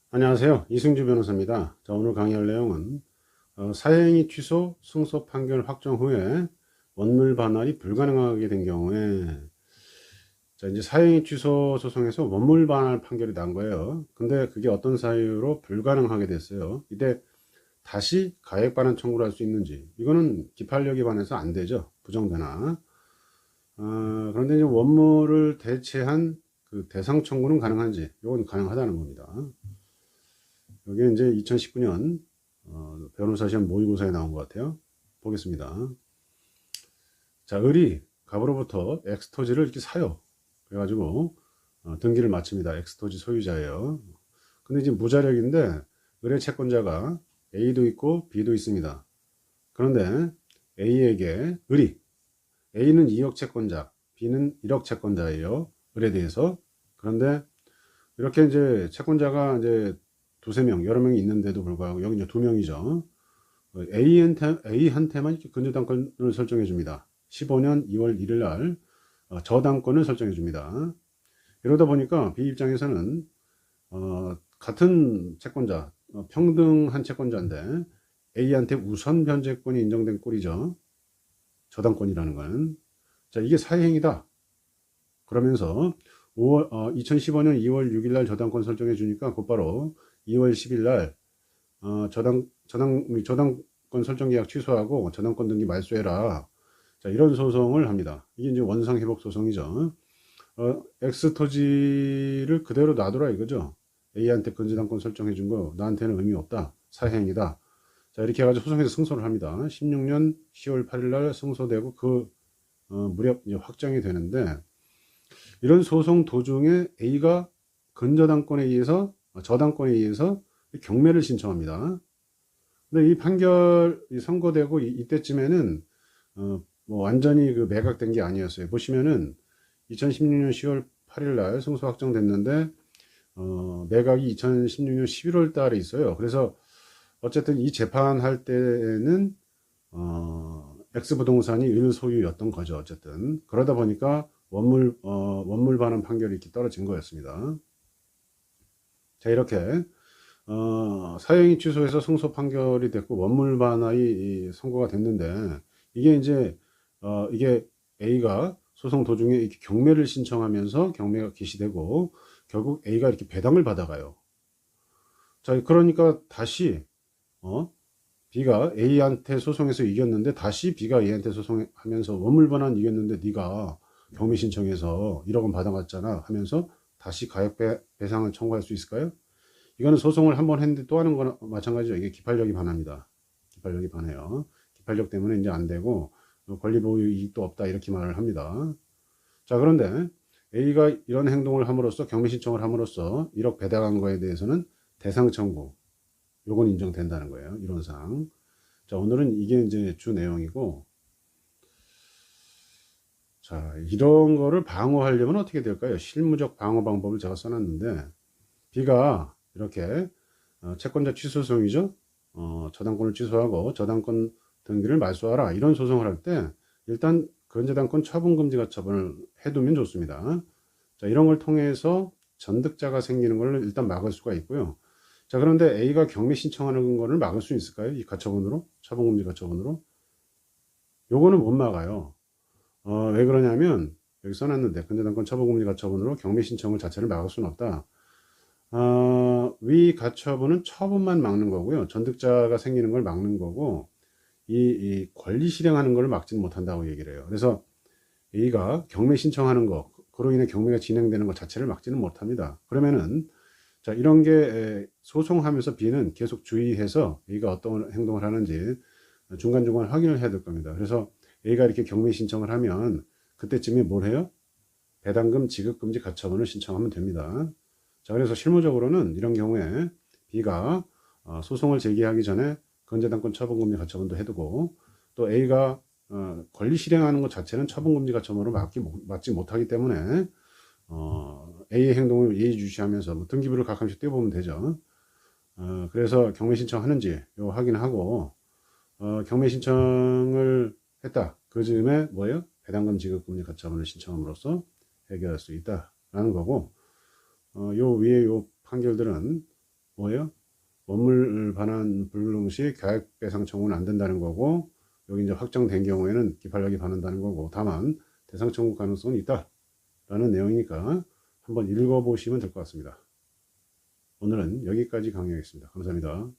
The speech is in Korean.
안녕하세요. 이승주 변호사입니다. 자, 오늘 강의할 내용은 사행위 취소, 승소 판결 확정 후에 원물 반환이 불가능하게 된 경우에 자, 이제 사행위 취소 소송에서 원물 반환 판결이 난 거예요. 근데 그게 어떤 사유로 불가능하게 됐어요. 이때 다시 가액 반환 청구를 할 수 있는지 이거는 기판력에 반해서 안 되죠. 부정되나. 그런데 이제 원물을 대체한 그 대상 청구는 가능한지 이건 가능하다는 겁니다. 여기 이제 2019년 변호사 시험 모의고사에 나온 것 같아요. 보겠습니다. 자, 을이 갑으로부터 엑스토지를 이렇게 사요. 그래가지고 등기를 마칩니다. 엑스토지 소유자예요. 근데 이제 무자력인데 을의 채권자가 A도 있고 B도 있습니다. 그런데 A에게 을이 A는 2억 채권자, B는 1억 채권자예요. 을에 대해서. 그런데 이렇게 이제 채권자가 이제 두세 명, 여러 명이 있는데도 불구하고 여기 이제 두 명이죠. A한테만 이렇게 근저당권을 설정해 줍니다. 15년 2월 1일 날 저당권을 설정해 줍니다. 이러다 보니까 B 입장에서는 같은 채권자, 평등한 채권자인데 A한테 우선 변제권이 인정된 꼴이죠. 저당권이라는 건. 자, 이게 사행이다. 그러면서 2015년 2월 6일 날 저당권 설정해 주니까 곧바로 2월 10일 날 저당권 설정 계약 취소하고 저당권 등기 말소해라. 자, 이런 소송을 합니다. 이게 이제 원상 회복 소송이죠. 엑스토지를 그대로 놔둬라 이거죠. A한테 근저당권 설정해 준 거 나한테는 의미 없다. 사행이다. 자, 이렇게 해가지고 소송에서 승소를 합니다. 16년 10월 8일 날 승소되고 무렵 이제 확정이 되는데 이런 소송 도중에 A가 근저당권에 의해서 저당권에 의해서 경매를 신청합니다. 근데 이 판결이 선고되고 이때쯤에는 뭐 완전히 그 매각된 게 아니었어요. 보시면은 2016년 10월 8일 날 승소 확정됐는데 매각이 2016년 11월 달에 있어요. 그래서 어쨌든 이 재판할 때는 X부동산이 일소유였던 거죠. 어쨌든 그러다 보니까 원물 반환 판결이 이렇게 떨어진 거였습니다. 자, 이렇게 사형이 취소해서 승소 판결이 됐고 원물 반환이 선고가 됐는데 이게 이제 이게 A가 소송 도중에 이렇게 경매를 신청하면서 경매가 개시되고 결국 A가 이렇게 배당을 받아가요. 자, 그러니까 다시 B가 A한테 소송해서 이겼는데 다시 B가 A한테 소송하면서 원물 반환 이겼는데 네가 경매 신청해서 1억 원 받아갔잖아 하면서 다시 가액 배상을 청구할 수 있을까요? 이거는 소송을 한 번 했는데 또 하는 거나 마찬가지죠. 이게 기판력이 반합니다. 기판력이 반해요. 기판력 때문에 이제 안 되고 권리 보유 이익도 없다 이렇게 말을 합니다. 자, 그런데 A가 이런 행동을 함으로써 경매 신청을 함으로써 1억 배당한 거에 대해서는 대상 청구 요건 인정된다는 거예요. 이론상. 자, 오늘은 이게 이제 주 내용이고 자, 이런 거를 방어하려면 어떻게 될까요? 실무적 방어 방법을 제가 써놨는데 B가 이렇게 채권자 취소소송이죠. 저당권을 취소하고 저당권 등기를 말소하라. 이런 소송을 할 때 일단 근저당권 처분금지 가처분을 해두면 좋습니다. 자, 이런 걸 통해서 전득자가 생기는 걸 일단 막을 수가 있고요. 자, 그런데 A가 경매 신청하는 거를 막을 수 있을까요? 이 가처분으로? 처분금지 가처분으로? 요거는 못 막아요. 왜 그러냐면 여기 써놨는데 근저당권 처분금지 가처분으로 경매 신청을 자체를 막을 수는 없다. 위 가처분은 처분만 막는 거고요. 전득자가 생기는 걸 막는 거고, 이 권리 실행하는 걸 막지는 못한다고 얘기를 해요. 그래서 A가 경매 신청하는 거, 그로 인해 경매가 진행되는 것 자체를 막지는 못합니다. 그러면은, 자, 이런 게 소송하면서 B는 계속 주의해서 A가 어떤 행동을 하는지 중간중간 확인을 해야 될 겁니다. 그래서 A가 이렇게 경매 신청을 하면 그때쯤에 뭘 해요? 배당금 지급금지 가처분을 신청하면 됩니다. 자, 그래서 실무적으로는 이런 경우에 B가 소송을 제기하기 전에 근저당권 처분금지 가처분도 해두고 또 A가 권리 실행하는 것 자체는 처분금지 가처분으로 막지 못하기 때문에 A의 행동을 예의주시하면서 뭐 등기부를 가끔씩 떼보면 되죠. 그래서 경매 신청하는지 요 확인하고 경매 신청을 했다. 그 즈음에 뭐예요? 배당금 지급금지 가처분을 신청함으로써 해결할 수 있다라는 거고 요 위에 요 판결들은 뭐예요? 원물 반환 불능 시 가액배상 청구는 안 된다는 거고, 여기 이제 확정된 경우에는 기판력이 반한다는 거고, 다만 대상 청구 가능성은 있다라는 내용이니까 한번 읽어보시면 될 것 같습니다. 오늘은 여기까지 강의하겠습니다. 감사합니다.